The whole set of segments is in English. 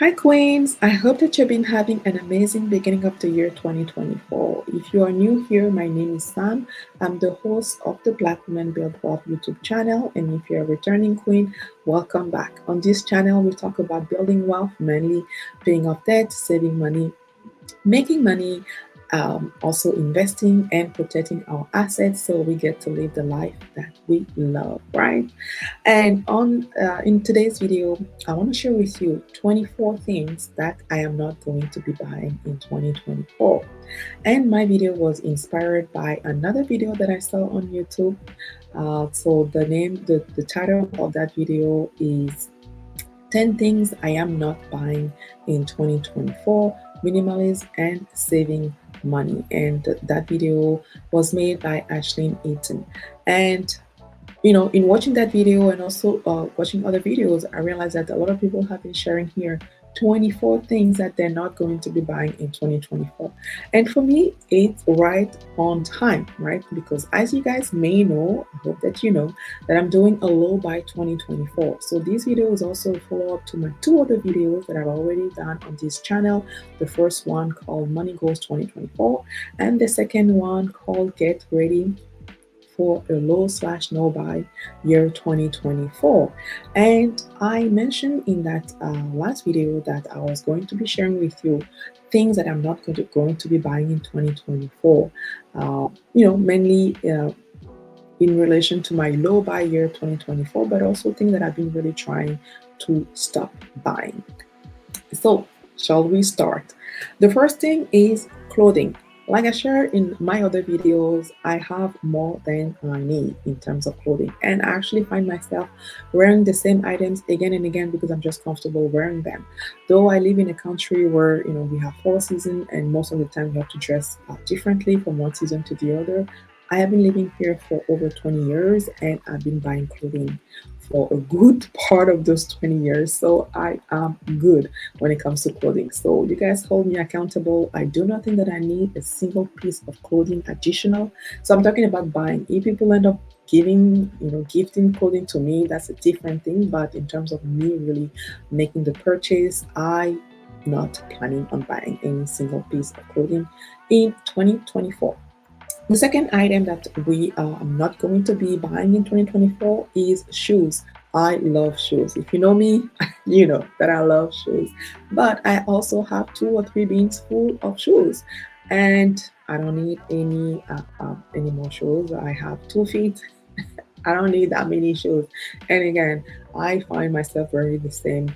Hi, Queens. I hope that you've been having an amazing beginning of the year 2024. If you are new here, my name is Sam. I'm the host of the Black Women Build Wealth YouTube channel. And if you're a returning queen, welcome back. On this channel, we talk about building wealth, mainly paying off debt, saving money, making money, also investing and protecting our assets so we get to live the life that we love, right? And on in today's video, I want to share with you 24 things that I am not going to be buying in 2024. And my video was inspired by another video that I saw on YouTube. So the title of that video is 10 things I am not buying in 2024, minimalism and saving money. And that video was made by Ashlyn Eaton. And in watching that video and also watching other videos, I realized that a lot of people have been sharing here 24 things that they're not going to be buying in 2024. And for me, it's right on time, right? Because as you guys may know, I hope that you know that I'm doing a low buy 2024. So this video is also a follow up to my two other videos that I've already done on this channel. The first one called Money Goals 2024, and the second one called Get Ready for a low slash no buy year 2024. And I mentioned in that last video that I was going to be sharing with you things that I'm not going to be buying in 2024. Mainly in relation to my low buy year 2024, but also things that I've been really trying to stop buying. So, shall we start? The first thing is clothing. Like I shared in my other videos, I have more than I need in terms of clothing. And I actually find myself wearing the same items again and again because I'm just comfortable wearing them. Though I live in a country where, we have 4 seasons and most of the time we have to dress differently from one season to the other. I have been living here for over 20 years and I've been buying clothing for a good part of those 20 years. So I am good when it comes to clothing. So you guys hold me accountable. I do not think that I need a single piece of clothing additional. So I'm talking about buying. If people end up gifting clothing to me, that's a different thing. But in terms of me really making the purchase, I not planning on buying any single piece of clothing in 2024. The second item that we are not going to be buying in 2024 is shoes. I love shoes. If you know me, you know that I love shoes. But I also have 2 or 3 bins full of shoes, and I don't need any more shoes. I have 2 feet. I don't need that many shoes. And again, I find myself wearing the same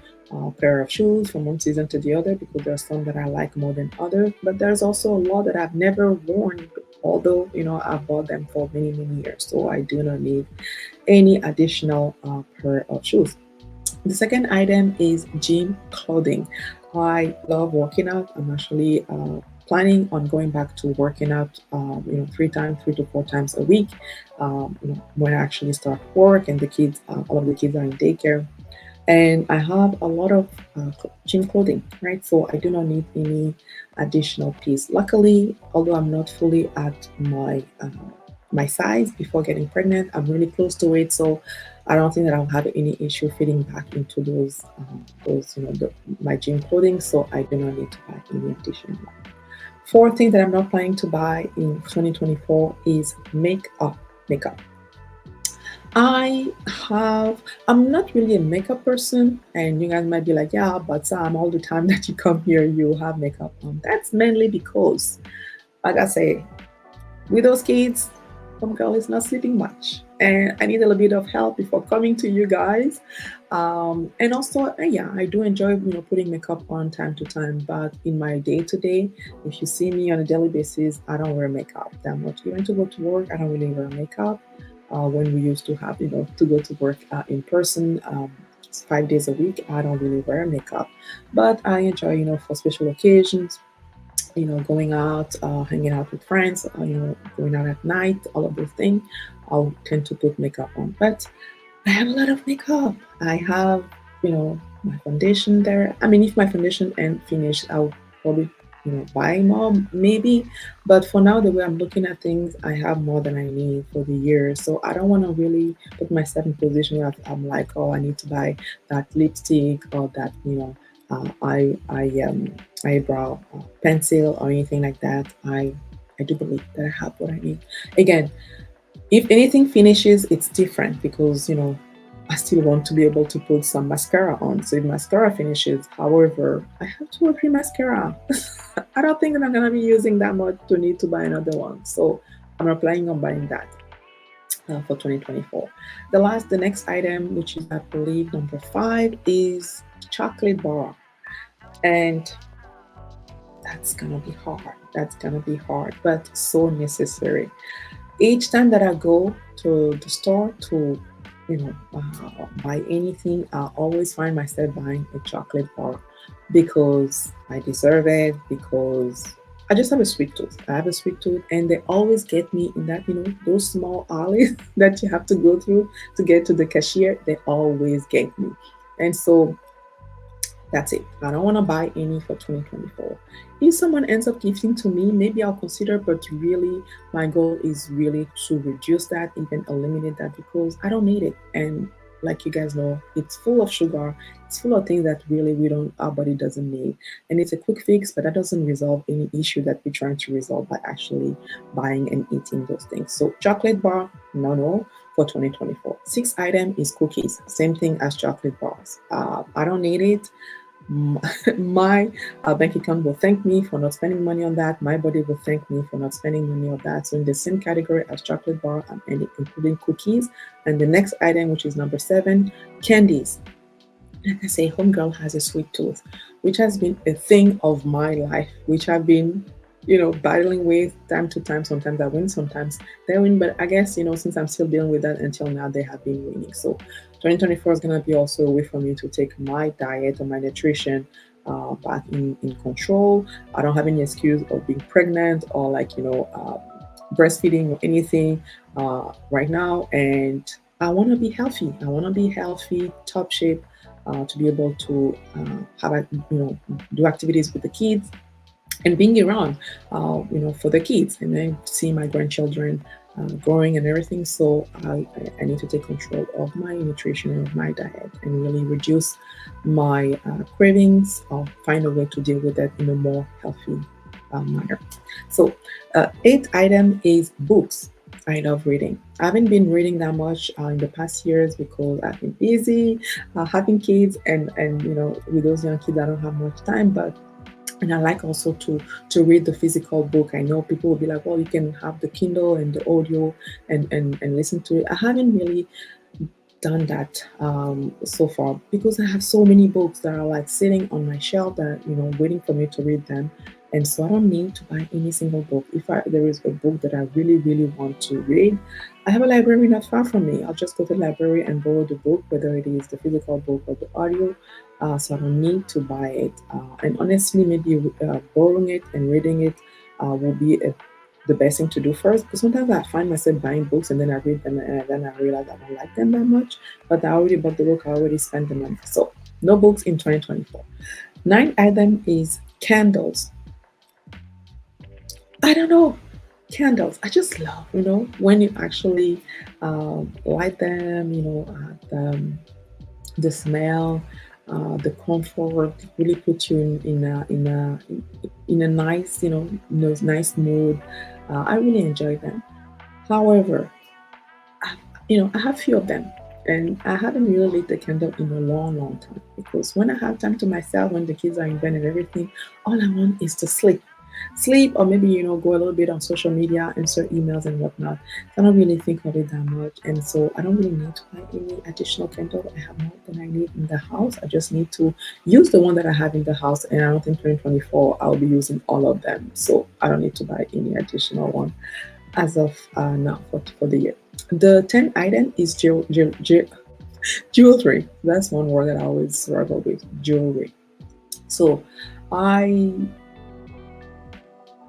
pair of shoes from one season to the other because there's some that I like more than others. But there's also a lot that I've never worn, although I bought them for many many years. So I do not need any additional pair of shoes. The second item is gym clothing. I love working out. I'm actually planning on going back to working out, 3 to 4 times a week. When I actually start work and the kids, all of the kids are in daycare, and I have a lot of gym clothing, right? So I do not need any additional piece. Luckily, although I'm not fully at my size before getting pregnant, I'm really close to it, so I don't think that I'll have any issue fitting back into my gym clothing. So I do not need to buy any additional. Fourth thing that I'm not planning to buy in 2024 is makeup. Makeup. I I'm not really a makeup person, and you guys might be like, yeah, but Sam, all the time that you come here, you have makeup on. That's mainly because, like I say, with those kids, some girl is not sleeping much. And I need a little bit of help before coming to you guys. And also, yeah, I do enjoy, putting makeup on time to time. But in my day to day, if you see me on a daily basis, I don't wear makeup that much. Even to go to work, I don't really wear makeup. When we used to have, to go to work in person 5 days a week, I don't really wear makeup. But I enjoy, for special occasions, going out, hanging out with friends, going out at night, all of those things, I'll tend to put makeup on. But I have a lot of makeup. I have, my foundation there. I mean, if my foundation and finish, I'll probably, buy more, maybe. But for now, the way I'm looking at things, I have more than I need for the year. So I don't want to really put myself in a position where I'm like, oh, I need to buy that lipstick or that, eyebrow pencil or anything like that. I do believe that I have what I need. Again, if anything finishes, it's different because I still want to be able to put some mascara on. So if mascara finishes, however, I have two or three mascara. I don't think that I'm gonna be using that much to need to buy another one. So I'm not planning on buying that for 2024. The next item, which is I believe number 5, is chocolate bar, and that's gonna be hard. That's gonna be hard, but so necessary. Each time that I go to the store to, buy anything, I always find myself buying a chocolate bar because I deserve it. Because I just have a sweet tooth. I have a sweet tooth, and they always get me in that, those small alleys that you have to go through to get to the cashier. They always get me, and so that's it. I don't want to buy any for 2024. If someone ends up gifting to me, maybe I'll consider, but really, my goal is really to reduce that, even eliminate that, because I don't need it. And like you guys know, it's full of sugar, it's full of things that really our body doesn't need. And it's a quick fix, but that doesn't resolve any issue that we're trying to resolve by actually buying and eating those things. So, chocolate bar, no, for 2024. Sixth item is cookies. Same thing as chocolate bars. I don't need it. My bank account will thank me for not spending money on that. My body will thank me for not spending money on that. So in the same category as chocolate bar, I'm including cookies. And the next item, which is number 7, candies. Like I say, homegirl has a sweet tooth, which has been a thing of my life, which I've been, battling with time to time. Sometimes I win, sometimes they win. But I guess, since I'm still dealing with that until now, they have been winning. So 2024 is going to be also a way for me to take my diet or my nutrition back in control. I don't have any excuse of being pregnant or breastfeeding or anything right now. And I want to be healthy. I want to be healthy, top shape, to be able to do activities with the kids and being around, for the kids, and then see my grandchildren growing and everything. So I need to take control of my nutrition and of my diet and really reduce my cravings or find a way to deal with that in a more healthy manner. So, eighth item is books. I love reading. I haven't been reading that much in the past years because I've been busy having kids, and with those young kids, I don't have much time. But and I like also to read the physical book. I know people will be like, well, you can have the Kindle and the audio and listen to it. I haven't really done that so far because I have so many books that are like sitting on my shelf that waiting for me to read them, and so I don't need to buy any single book. If there is a book that I really really want to read, I have a library not far from me. I'll just go to the library and borrow the book, whether it is the physical book or the audio. So I don't need to buy it. And honestly, maybe borrowing it and reading it will be the best thing to do first. Because sometimes I find myself buying books and then I read them and then I realize I don't like them that much. But I already bought the book, I already spent the money. So no books in 2024. Ninth item is candles. I don't know. Candles. I just love, when you actually light them, the smell, the comfort really put you in a nice, nice mood. I really enjoy them. However, I have few of them, and I haven't really lit the candle in a long, long time because when I have time to myself, when the kids are in bed and everything, all I want is to sleep, or maybe go a little bit on social media, answer emails and whatnot. I don't really think of it that much, and so I don't really need to buy any additional candle. I have more than I need in the house. I just need to use the one that I have in the house, and I don't think 2024 I'll be using all of them, so I don't need to buy any additional one as of now for the year. The 10th item is jewelry. That's one word that I always struggle with, jewelry. So I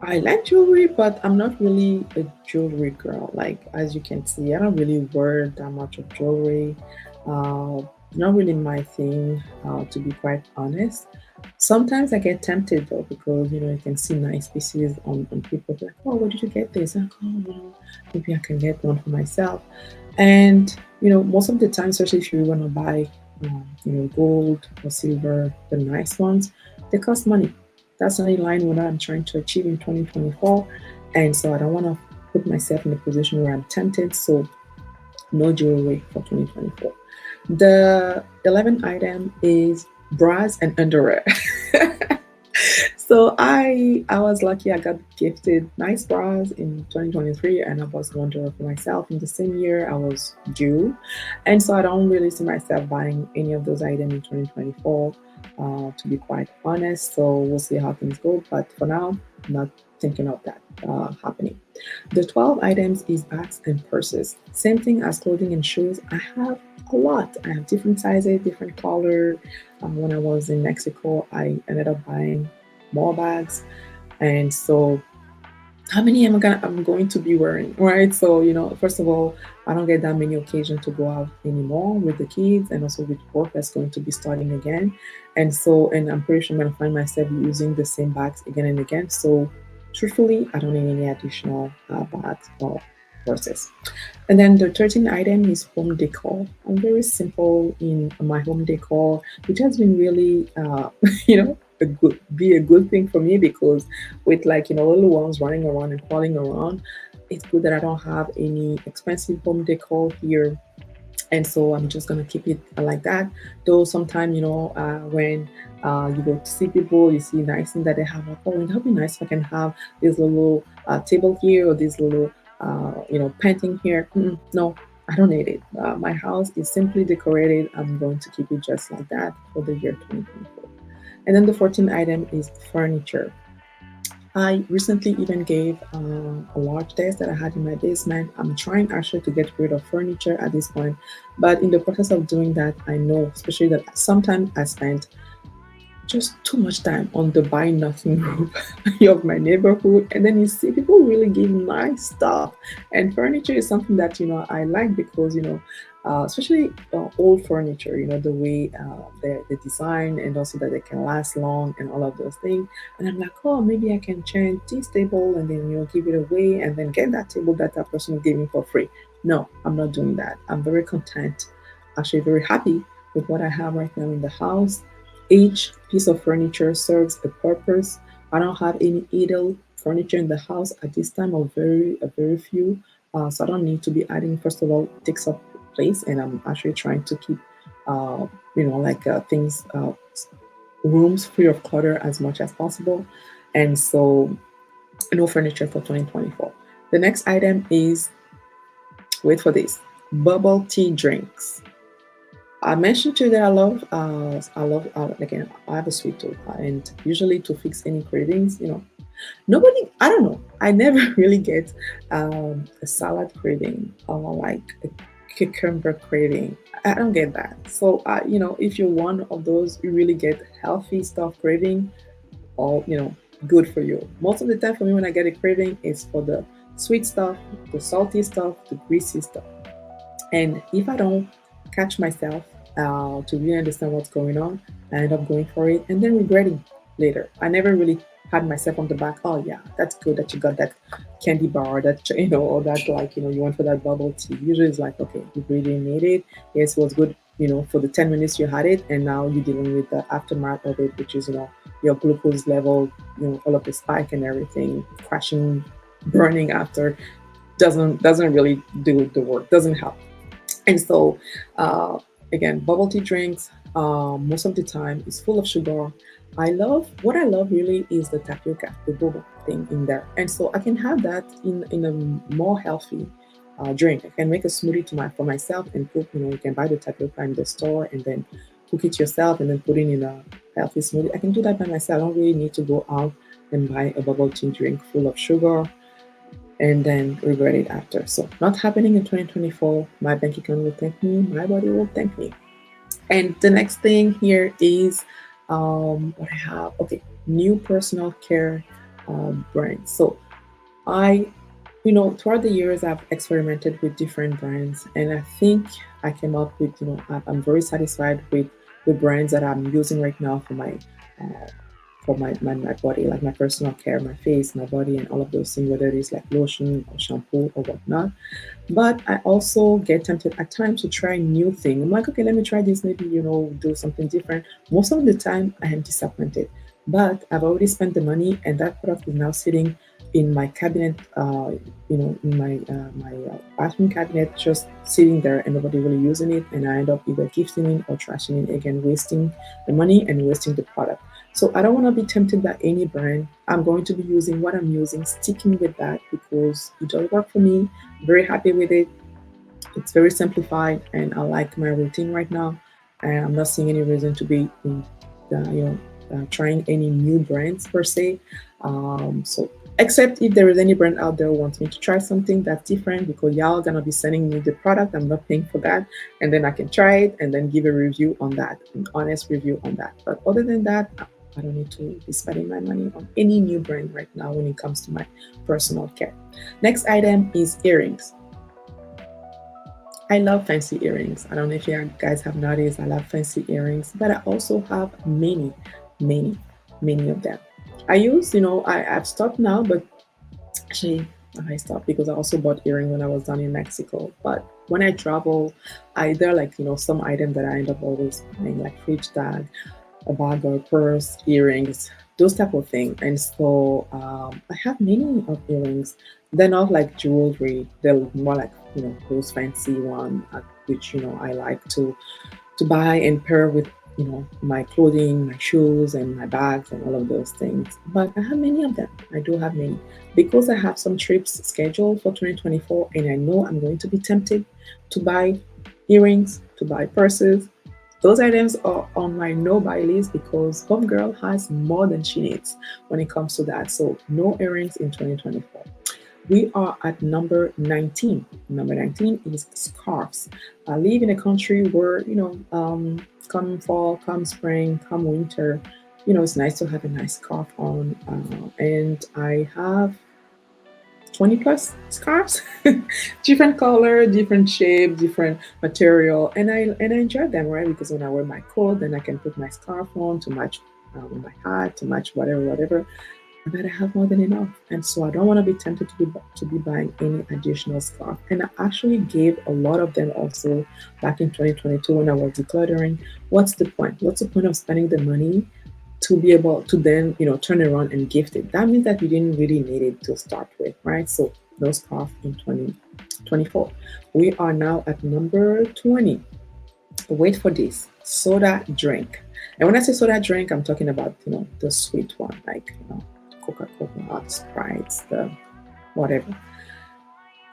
I like jewelry, but I'm not really a jewelry girl. Like as you can see, I don't really wear that much of jewelry. Uh, Not really my thing, to be quite honest. Sometimes I get tempted though because you can see nice pieces on people like, oh, where did you get this? And oh, maybe I can get one for myself. And most of the time, especially if you want to buy gold or silver, the nice ones, they cost money. That's not in line with what I'm trying to achieve in 2024. And so I don't want to put myself in a position where I'm tempted. So no jewelry for 2024. The 11th item is bras and underwear. So I was lucky. I got gifted nice bras in 2023, and I was wondering for myself in the same year I was due, and so I don't really see myself buying any of those items in 2024. To be quite honest, so we'll see how things go. But for now, I'm not thinking of that happening. The 12 items is bags and purses. Same thing as clothing and shoes. I have a lot. I have different sizes, different color. When I was in Mexico, I ended up buying more bags, and so how many I'm going to be wearing, right? So first of all, I don't get that many occasions to go out anymore with the kids, and also with work that's going to be starting again, and I'm pretty sure I'm going to find myself using the same bags again and again. So truthfully, I don't need any additional bags or purses. And then the 13th item is home decor. I'm very simple in my home decor, which has been really, a good thing for me because with like, little ones running around and crawling around, it's good that I don't have any expensive home decor here, and so I'm just gonna keep it like that. Though sometimes when you go to see people, you see nice things that they have. Like, oh, and that'd be nice if I can have this little table here or this little painting here. No, I don't need it. My house is simply decorated. I'm going to keep it just like that for the year 2024. And then the 14th item is furniture. I recently even gave a large desk that I had in my basement. I'm trying actually to get rid of furniture at this point, but in the process of doing that, I know, especially that sometimes I spend just too much time on the buy nothing group of my neighborhood, and then you see people really give nice stuff, and furniture is something that I like because especially old furniture, the way the design, and also that they can last long and all of those things. And I'm like, oh, maybe I can change this table and then give it away and then get that table that that person gave me for free. No, I'm not doing that. I'm very content, actually very happy with what I have right now in the house. Each piece of furniture serves a purpose. I don't have any idle furniture in the house at this time, or very few. So I don't need to be adding. First of all, it takes up place, and I'm actually trying to keep, things, rooms free of clutter as much as possible. And so, no furniture for 2024. The next item is, wait for this, bubble tea drinks. I mentioned to you that again, I have a sweet tooth, and usually to fix any cravings, nobody, I don't know, I never really get a salad craving or like a cucumber craving. I don't get that. So, if you're one of those, you really get healthy stuff craving, all, good for you. Most of the time for me, when I get a craving, it's for the sweet stuff, the salty stuff, the greasy stuff. And if I don't catch myself to really understand what's going on, I end up going for it and then regretting later. I never really had myself on the back. Oh yeah, that's good that you got that candy bar, that or that, like, you went for that bubble tea. Usually it's like, okay, you really need it. Yes, it was good, for the 10 minutes you had it, and now you're dealing with the aftermath of it, which is your glucose level, all of the spike and everything, crashing, burning after, doesn't really do the work, doesn't help. And so, again, bubble tea drinks, most of the time is full of sugar. What I love really is the tapioca, the boba thing in there. And so I can have that in a more healthy drink. I can make a smoothie for myself and put, you can buy the tapioca in the store and then cook it yourself and then put it in a healthy smoothie. I can do that by myself. I don't really need to go out and buy a bubble tea drink full of sugar and then regret it after. So, not happening in 2024. My bank account will thank me, my body will thank me. And the next thing here is what I have. Okay, new personal care brands. So, I, throughout the years, I've experimented with different brands, and I think I came up with, I'm very satisfied with the brands that I'm using right now for my uh, for my body, like my personal care, my face, my body, and all of those things, whether it is like lotion or shampoo or whatnot. But I also get tempted at times to try new things. I'm like, okay, let me try this, maybe, do something different. Most of the time, I am disappointed. But I've already spent the money, and that product is now sitting in my cabinet, in my bathroom cabinet, just sitting there, and nobody really using it. And I end up either gifting it or trashing it again, wasting the money and wasting the product. So I don't want to be tempted by any brand. I'm going to be using what I'm using, sticking with that because it does work for me. Very happy with it. It's very simplified, and I like my routine right now. And I'm not seeing any reason to be, trying any new brands per se. So, except if there is any brand out there who wants me to try something that's different, because y'all gonna be sending me the product, I'm not paying for that, and then I can try it and then give a review on that, an honest review on that. But other than that, I don't need to be spending my money on any new brand right now when it comes to my personal care. Next item is earrings. I love fancy earrings. I don't know if you guys have noticed, I love fancy earrings, but I also have many, many of them. I've stopped now, but actually, I stopped because I also bought earrings when I was down in Mexico. But when I travel, there are like, some items that I end up always buying, like fridge tag, a bag or purse, earrings, those type of thing. And so I have many of earrings. They're not like jewelry. They're more like those fancy one, which I like to buy and pair with my clothing, my shoes, and my bags, and all of those things. But I have many of them. I do have many because I have some trips scheduled for 2024, and I know I'm going to be tempted to buy earrings, to buy purses. Those items are on my no buy list because Homegirl has more than she needs when it comes to that. So, no earrings in 2024. We are at number 19. Number 19 is scarves. I live in a country where, come fall, come spring, come winter, it's nice to have a nice scarf on. And I have 20 plus scarves, different color, different shape, different material, and I enjoy them, right? Because when I wear my coat, then I can put my scarf on to match my hat, to match whatever. But I have more than enough, and so I don't want to be tempted to be buying any additional scarf. And I actually gave a lot of them also back in 2022 when I was decluttering. What's the point? What's the point of spending the money to be able to then turn around and gift it? That means that you didn't really need it to start with, right? So those scarf in 2024. We are now at number 20. Wait for this, soda drink. And when I say soda drink, I'm talking about the sweet one, like Coca-Cola, Sprites, the whatever.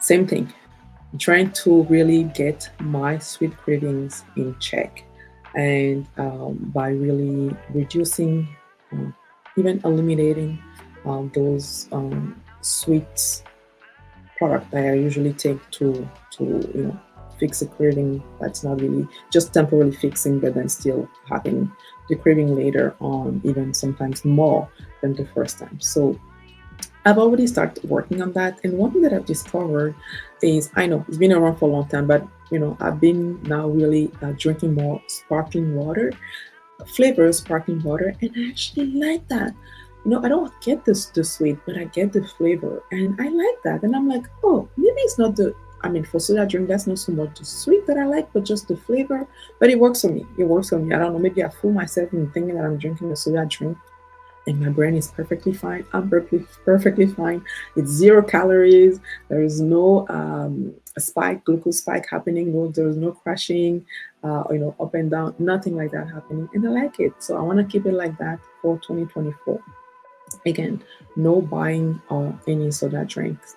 Same thing. I'm trying to really get my sweet cravings in check, and by really reducing, um, even eliminating those sweet product that I usually take to fix a craving that's not really just temporarily fixing, but then still having the craving later on, even sometimes more than the first time. So I've already started working on that. And one thing that I've discovered is, I know it's been around for a long time, but I've been now really drinking more sparkling water, flavor sparkling water, and I actually like that. I don't get the sweet, but I get the flavor, and I like that. And I'm like, oh, maybe it's not the. I mean, for soda drink, that's not so much the sweet that I like, but just the flavor. But it works for me. It works for me. I don't know. Maybe I fool myself in thinking that I'm drinking a soda drink, and my brain is perfectly fine. I'm perfectly fine. It's 0 calories. There is no glucose spike happening. No, there is no crashing, up and down. Nothing like that happening, and I like it. So I want to keep it like that for 2024. Again, no buying any soda drinks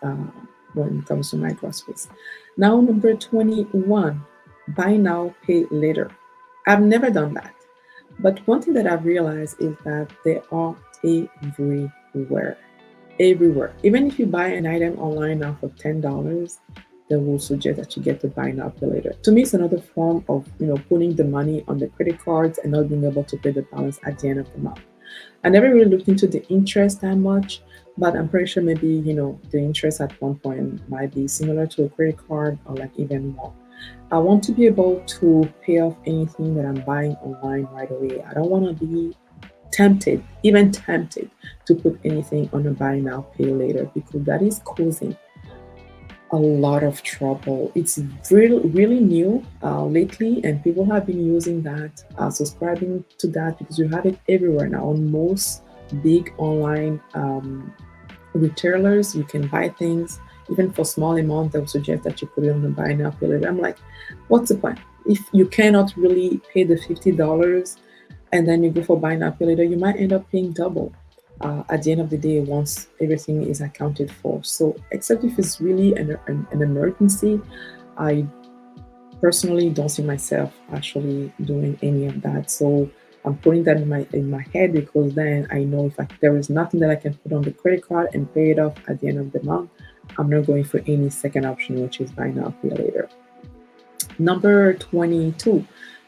when it comes to my groceries. Now, number 21, buy now, pay later. I've never done that. But one thing that I've realized is that they are everywhere. Everywhere. Even if you buy an item online now for $10, they will suggest that you get to buy now, pay later. To me, it's another form of putting the money on the credit cards and not being able to pay the balance at the end of the month. I never really looked into the interest that much, but I'm pretty sure maybe, the interest at one point might be similar to a credit card or like even more. I want to be able to pay off anything that I'm buying online right away. I don't want to be tempted, even tempted to put anything on a buy now, pay later, because that is causing a lot of trouble. It's really new lately, and people have been using that, subscribing to that, because you have it everywhere now on most big online retailers. You can buy things even for small amount. They'll suggest that you put it on the buy now pay later. I'm like, what's the point if you cannot really pay the $50 and then you go for buy now pay later? You might end up paying double at the end of the day once everything is accounted for. So except if it's really an emergency, I personally don't see myself actually doing any of that. So I'm putting that in my head, because then I know if there is nothing that I can put on the credit card and pay it off at the end of the month, I'm not going for any second option, which is buy now pay later. Number 22,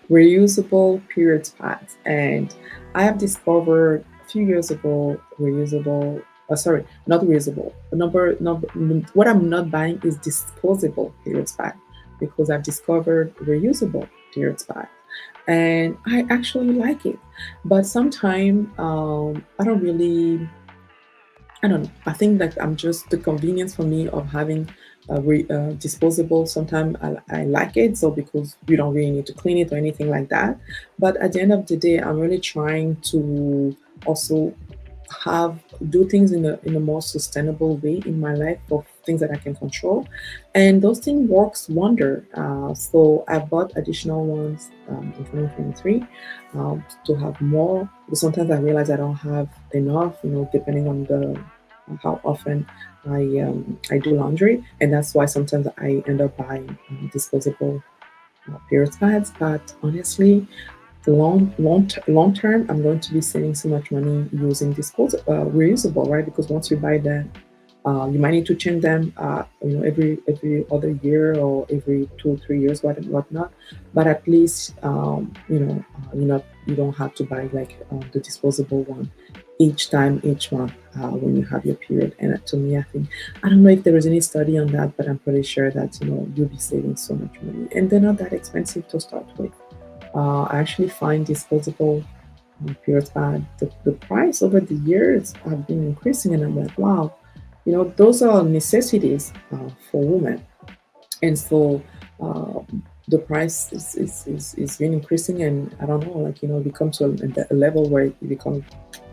reusable period pads. And I have discovered a few years ago reusable. Sorry, not reusable. Number. What I'm not buying is disposable period pad, because I've discovered reusable period pad, and I actually like it. But sometimes I don't really, I don't know. I think that I'm just the convenience for me of having disposable. Sometimes I like it, so because you don't really need to clean it or anything like that. But at the end of the day, I'm really trying to also have do things in a more sustainable way in my life for things that I can control, and those things works wonder. So I bought additional ones in 2023 to have more. But sometimes I realize I don't have enough, depending on the how often I do laundry, and that's why sometimes I end up buying disposable period pads. But honestly, long term, I'm going to be saving so much money using disposable, reusable, right? Because once you buy them, you might need to change them, every other year or every 2 or 3 years, whatnot. But at least, you don't have to buy like the disposable one each month when you have your period. And to me, I don't know if there is any study on that, but I'm pretty sure that you'll be saving so much money, and they're not that expensive to start with. I actually find disposable period pad, the price over the years have been increasing, and I'm like, wow, those are necessities for women, and so the price is been increasing, and I don't know, like it becomes to a level where it becomes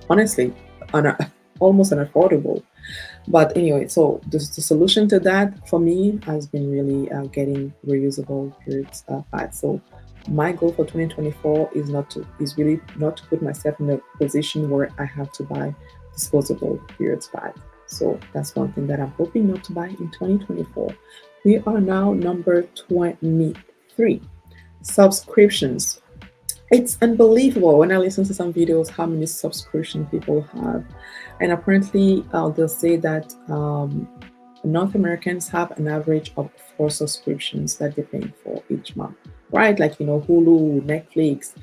honestly un- almost unaffordable. But anyway, so the solution to that for me has been really getting reusable periods pads. So my goal for 2024 is really not to put myself in a position where I have to buy disposable periods pad. So that's one thing that I'm hoping not to buy in 2024. We are now number 23, subscriptions. It's unbelievable when I listen to some videos how many subscription people have, and apparently they'll say that North Americans have an average of 4 subscriptions that they're paying for each month, right? Like Hulu, Netflix,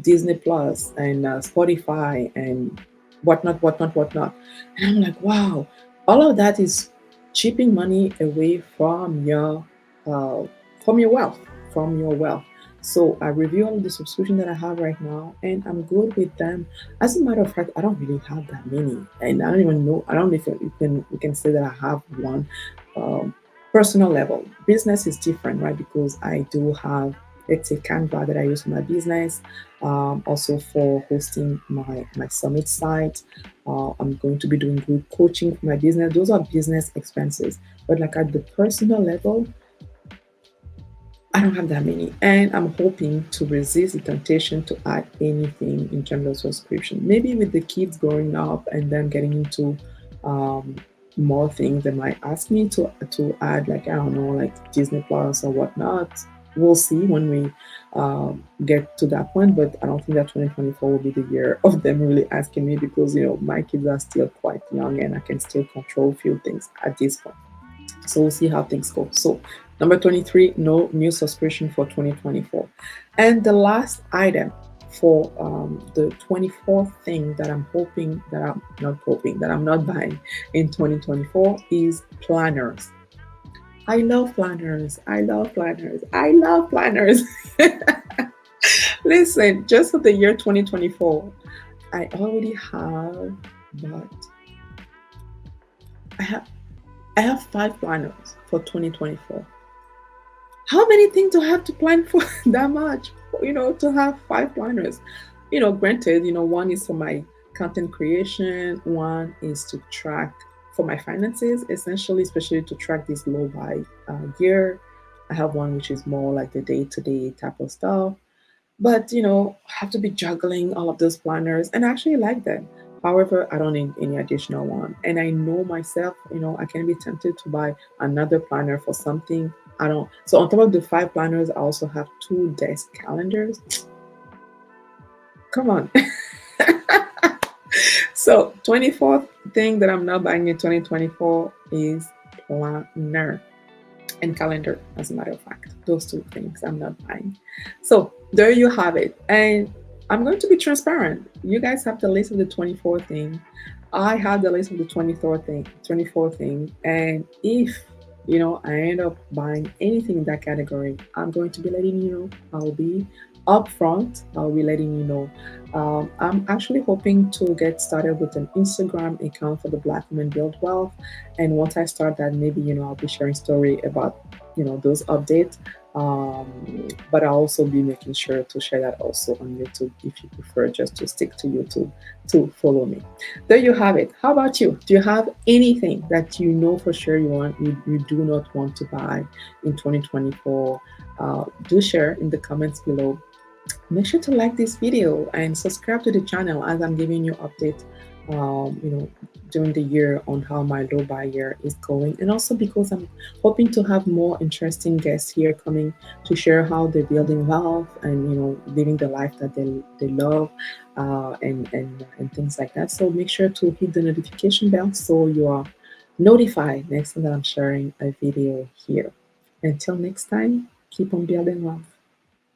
Disney Plus, and Spotify, and whatnot. And I'm like, wow, all of that is chipping money away uh, from your wealth, from your wealth. So I review all the subscription that I have right now, and I'm good with them. As a matter of fact, I don't really have that many, and I don't even know. I don't know if you can say that I have one. Um, Personal level, business is different, right? Because I do have, let's say, Canva that I use for my business, also for hosting my summit site. I'm going to be doing group coaching for my business. Those are business expenses, but like at the personal level, I don't have that many, and I'm hoping to resist the temptation to add anything in terms of subscription. Maybe with the kids growing up and then getting into um, more things, they might ask me to add, like, I don't know, like Disney Plus or whatnot. We'll see when we get to that point, but I don't think that 2024 will be the year of them really asking me, because my kids are still quite young and I can still control a few things at this point. So we'll see how things go. So number 23, no new subscription for 2024. And the last item for the 24th thing that I'm hoping that I'm not hoping that I'm not buying in 2024 is planners. I love planners. I love planners. I love planners. Listen, just for the year 2024, I already have, but I have I have 5 planners for 2024. How many things do I have to plan for that much? To have 5 planners. Granted, one is for my content creation, one is to track for my finances, essentially, especially to track this low buy year. I have one which is more like the day to day type of stuff. But I have to be juggling all of those planners, and I actually like them. However, I don't need any additional one. And I know myself, I can be tempted to buy another planner for something. I don't. So on top of the 5 planners, I also have 2 desk calendars. Come on. So 24th thing that I'm not buying in 2024 is planner and calendar, as a matter of fact. Those 2 things I'm not buying. So there you have it. And I'm going to be transparent. You guys have the list of the 24 thing. I have the list of the 24 thing. And if I end up buying anything in that category, I'm going to be letting you know. I'll be upfront. I'll be letting you know. I'm actually hoping to get started with an Instagram account for the Black Women Build Wealth. And once I start that, maybe I'll be sharing story about those updates. But I'll also be making sure to share that also on YouTube if you prefer just to stick to YouTube to follow me. There you have it. How about you? Do you have anything that you know for sure you do not want to buy in 2024? Do share in the comments below. Make sure to like this video and subscribe to the channel as I'm giving you updates during the year on how my low buy year is going, and also because I'm hoping to have more interesting guests here coming to share how they're building wealth and living the life that they love, and things like that. So make sure to hit the notification bell so you are notified next time that I'm sharing a video here. Until next time, keep on building wealth.